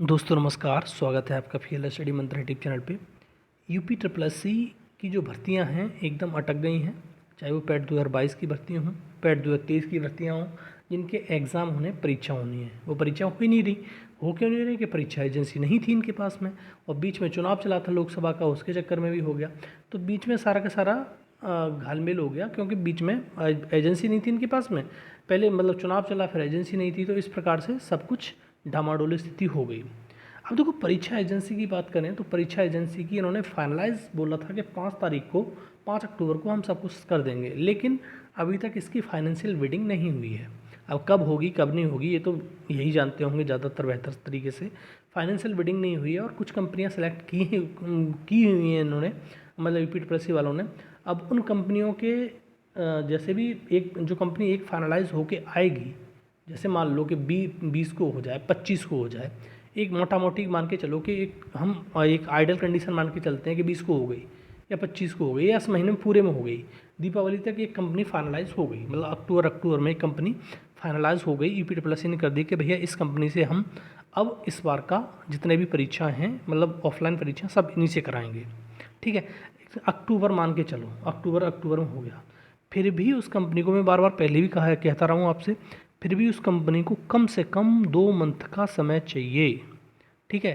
दोस्तों नमस्कार, स्वागत है आपका फीएल स्टडी मंत्र यूट्यूब चैनल पे। यूपी ट्रिपल एस सी की जो भर्तियां हैं एकदम अटक गई हैं, चाहे वो पैट 2022 की भर्तियां हों, पैट 2023 की भर्तियां हों, जिनके एग्ज़ाम होने परीक्षा होनी है, वो परीक्षा हो ही नहीं रही। हो क्यों नहीं रही कि परीक्षा एजेंसी नहीं थी इनके पास में, और बीच में चुनाव चला था लोकसभा का, उसके चक्कर में भी हो गया। तो बीच में सारा का सारा घालमेल हो गया, क्योंकि बीच में एजेंसी नहीं थी इनके पास में। पहले मतलब चुनाव चला, फिर एजेंसी नहीं थी, तो इस प्रकार से सब कुछ डामाडोल स्थिति हो गई। अब देखो, परीक्षा एजेंसी की बात करें तो परीक्षा एजेंसी की इन्होंने फाइनलाइज बोला था कि 5 अक्टूबर को हम सब कुछ कर देंगे, लेकिन अभी तक इसकी फाइनेंशियल बिडिंग नहीं हुई है। अब कब होगी कब नहीं होगी ये तो यही जानते होंगे ज़्यादातर बेहतर तरीके से। फाइनेंशियल बिडिंग नहीं हुई है और कुछ कंपनियां सेलेक्ट की हुई हैं इन्होंने, मतलब यूपी ट्रिपल वालों ने। अब उन कंपनियों के जैसे भी एक जो कंपनी एक फाइनलाइज होके आएगी, जैसे मान लो कि 20 को हो जाए, 25 को हो जाए, एक मोटा मोटी मान के चलो कि एक आइडल कंडीशन मान के चलते हैं कि 20 को हो गई या 25 को हो गई या इस महीने में पूरे में हो गई, दीपावली तक एक कंपनी फाइनलाइज हो गई, मतलब अक्टूबर में एक कंपनी फाइनलाइज हो गई। यूपी ट्रिपल एस ने कर दी कि भैया इस कंपनी से हम अब इस बार का जितने भी परीक्षा हैं, मतलब ऑफलाइन परीक्षा सब इन्हीं से कराएंगे। ठीक है, अक्टूबर मान के चलो, अक्टूबर में हो गया। फिर भी उस कंपनी को, मैं बार बार पहले भी कहता रहा हूँ आपसे, फिर भी उस कंपनी को कम से कम 2 मंथ का समय चाहिए। ठीक है,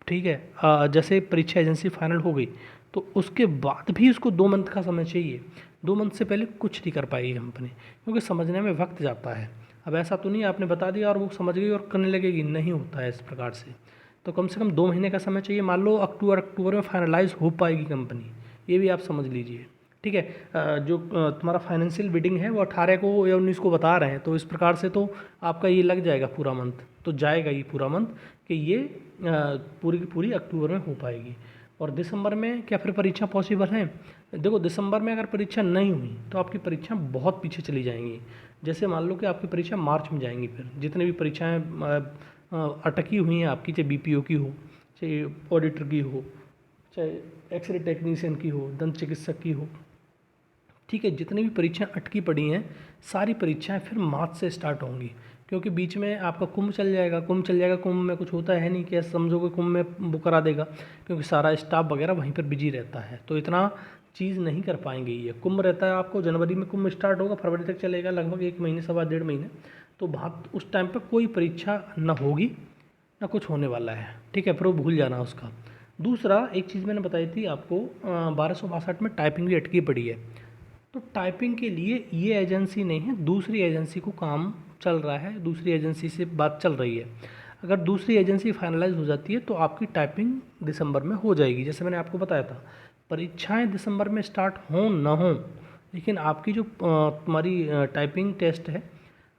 ठीक है। जैसे परीक्षा एजेंसी फाइनल हो गई तो उसके बाद भी उसको 2 मंथ का समय चाहिए। 2 मंथ से पहले कुछ नहीं कर पाएगी कंपनी, क्योंकि समझने में वक्त जाता है। अब ऐसा तो नहीं आपने बता दिया और वो समझ गई और करने लगेगी, नहीं होता है इस प्रकार से। तो कम से कम 2 महीने का समय चाहिए। मान लो अक्टूबर में फाइनलाइज हो पाएगी कंपनी, ये भी आप समझ लीजिए। ठीक है, जो तुम्हारा फाइनेंशियल बिडिंग है वो 18 को या 19 को बता रहे हैं, तो इस प्रकार से तो आपका ये लग जाएगा पूरा मंथ, तो जाएगा ये पूरा मंथ कि ये पूरी की पूरी अक्टूबर में हो पाएगी। और दिसंबर में क्या फिर परीक्षा पॉसिबल है? देखो, दिसंबर में अगर परीक्षा नहीं हुई तो आपकी परीक्षा बहुत पीछे चली जाएंगी। जैसे मान लो कि आपकी परीक्षा मार्च में जाएंगी, फिर जितने भी परीक्षाएं अटकी हुई हैं आपकी, चाहे बीपीओ की हो, चाहे ऑडिटर की हो, चाहे एक्सरे टेक्नीशियन की हो, दंत चिकित्सक की हो, ठीक है, जितनी भी परीक्षाएं अटकी पड़ी हैं सारी परीक्षाएं फिर मार्च से स्टार्ट होंगी, क्योंकि बीच में आपका कुंभ चल जाएगा। कुंभ में कुछ होता है नहीं कि समझो कि कुंभ में वो करा देगा, क्योंकि सारा स्टाफ वगैरह वहीं पर बिजी रहता है, तो इतना चीज़ नहीं कर पाएंगे। ये कुंभ रहता है आपको, जनवरी में कुंभ स्टार्ट होगा, फरवरी तक चलेगा, लगभग 1 महीने, सवा 1.5 महीने। तो वहाँ उस टाइम पर कोई परीक्षा न होगी ना कुछ होने वाला है। ठीक है, फिर वो भूल जाना उसका। दूसरा एक चीज़ मैंने बताई थी आपको, 1262 में टाइपिंग भी अटकी पड़ी है। तो टाइपिंग के लिए ये एजेंसी नहीं है, दूसरी एजेंसी को काम चल रहा है, दूसरी एजेंसी से बात चल रही है। अगर दूसरी एजेंसी फाइनलाइज हो जाती है तो आपकी टाइपिंग दिसंबर में हो जाएगी। जैसे मैंने आपको बताया था, परीक्षाएं दिसंबर में स्टार्ट हों ना हों, लेकिन आपकी जो तुम्हारी टाइपिंग टेस्ट है,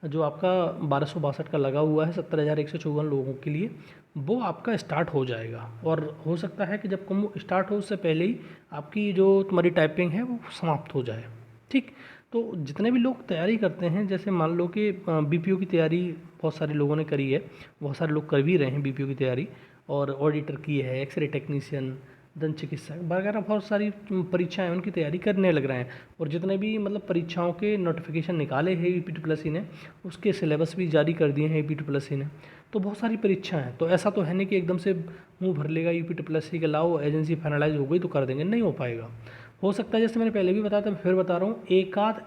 जो आपका 1262 का लगा हुआ है 70,154 लोगों के लिए, वो आपका स्टार्ट हो जाएगा। और हो सकता है कि जब कुंभ स्टार्ट हो उससे पहले ही आपकी जो तुम्हारी टाइपिंग है वो समाप्त हो जाए। ठीक, तो जितने भी लोग तैयारी करते हैं, जैसे मान लो कि बीपीओ की तैयारी बहुत सारे लोगों ने करी है, बहुत सारे लोग कर भी रहे हैं बीपीओ की तैयारी, और ऑडिटर की है, एक्सरे टेक्नीशियन, दंत चिकित्सक वगैरह बहुत सारी परीक्षाएं उनकी तैयारी करने लग रहे हैं। और जितने भी मतलब परीक्षाओं के नोटिफिकेशन निकाले हैं यूपी ट्रिपल एस सी ने, उसके सिलेबस भी जारी कर दिए हैं यूपी ट्रिपल एस सी ने। तो बहुत सारी परीक्षाएं हैं, तो ऐसा तो है नहीं कि एकदम से मुंह भर लेगा यूपी ट्रिपल एस सी के, लाओ एजेंसी फाइनलाइज हो गई तो कर देंगे, नहीं हो पाएगा। हो सकता है, जैसे मैंने पहले भी बताया था, मैं फिर बता रहा हूँ, एक आध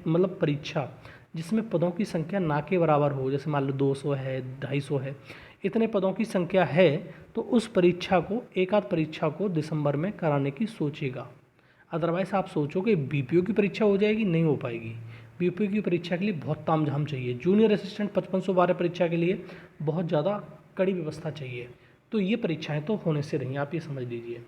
मतलब परीक्षा जिसमें पदों की संख्या ना के बराबर हो, जैसे मान लो 200 है, 250 है, इतने पदों की संख्या है, तो उस परीक्षा को, एक आध परीक्षा को दिसंबर में कराने की सोचेगा। अदरवाइज़ आप सोचो कि बीपीओ की परीक्षा हो जाएगी, नहीं हो पाएगी। बीपीओ की परीक्षा के लिए बहुत तामझाम चाहिए, जूनियर असिस्टेंट 5512 परीक्षा के लिए बहुत ज़्यादा कड़ी व्यवस्था चाहिए। तो ये परीक्षाएं तो होने से रही, आप ये समझ लीजिए।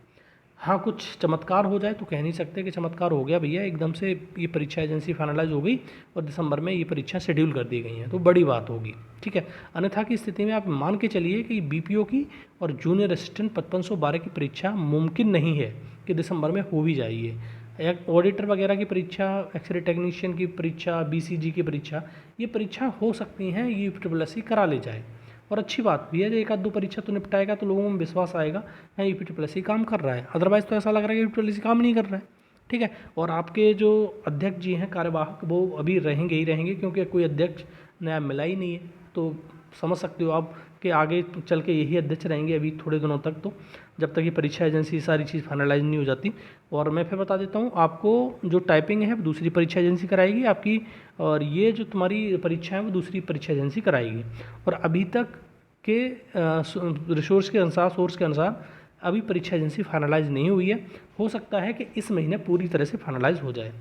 हाँ, कुछ चमत्कार हो जाए तो कह नहीं सकते कि चमत्कार हो गया भैया, एकदम से ये परीक्षा एजेंसी फाइनलाइज हो गई और दिसंबर में ये परीक्षा शेड्यूल कर दी गई हैं, तो बड़ी बात होगी। ठीक है, अन्यथा की स्थिति में आप मान के चलिए कि बीपीओ की और जूनियर असिस्टेंट 5512 की परीक्षा मुमकिन नहीं है कि दिसंबर में हो भी जाइए। एक ऑडिटर वगैरह की परीक्षा, एक्सरे टेक्नीशियन की परीक्षा, बीसीजी की परीक्षा, ये परीक्षा हो सकती हैं, ये ट्रिपल एस सी करा ले जाए। और अच्छी बात भी है, जो एक आध 2 परीक्षा तो निपटाएगा तो लोगों में विश्वास आएगा, हाँ यूपी ट्रिपल एस सी काम कर रहा है। अदरवाइज़ तो ऐसा लग रहा है कि यूपी ट्रिपल एस सी काम नहीं कर रहा है। ठीक है, और आपके जो अध्यक्ष जी हैं कार्यवाहक, वो अभी रहेंगे ही रहेंगे, क्योंकि कोई अध्यक्ष नया मिला ही नहीं है। तो समझ सकते हो आप के आगे चल के यही अध्यक्ष रहेंगे अभी थोड़े दिनों तक, तो जब तक ये परीक्षा एजेंसी सारी चीज़ फाइनलाइज नहीं हो जाती। और मैं फिर बता देता हूँ, आपको जो टाइपिंग है वो दूसरी परीक्षा एजेंसी कराएगी आपकी, और ये जो तुम्हारी परीक्षा है वो दूसरी परीक्षा एजेंसी कराएगी। और अभी तक के रिसोर्स के अनुसार, सोर्स के अनुसार अभी परीक्षा एजेंसी फाइनलाइज नहीं हुई है। हो सकता है कि इस महीने पूरी तरह से फाइनलाइज हो जाए।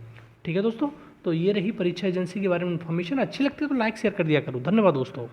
ठीक है दोस्तों, तो ये रही परीक्षा एजेंसी के बारे में इन्फॉर्मेशन। अच्छी लगती है तो लाइक शेयर कर दिया करो। धन्यवाद दोस्तों।